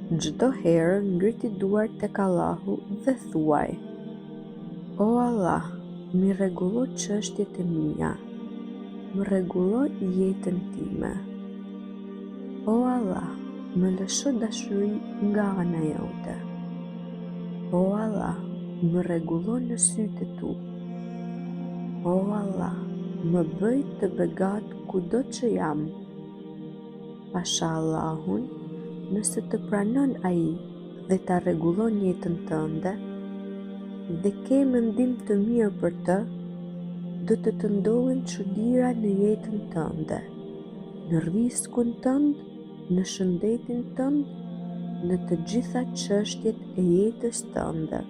Çdo herë ngriti duart tek Allahu dhe thuaj: O Allah, mi rregullo çështjet e mia, më rregullo jetën time. O Allah, më lësho dashuri nga ana jote. O Allah, më rregullo në sytë e tu. O Allah, më bëj të begat kudo që jam. Pasha Allahun, nëse të pranon ai dhe ta rregullon jetën tënde, dhe ke mendim të mirë për të, do të ndodhin çuditëra në jetën tënde, në rrezikun tënd, në shëndetin tënd, në të gjitha çështjet e jetës tënde.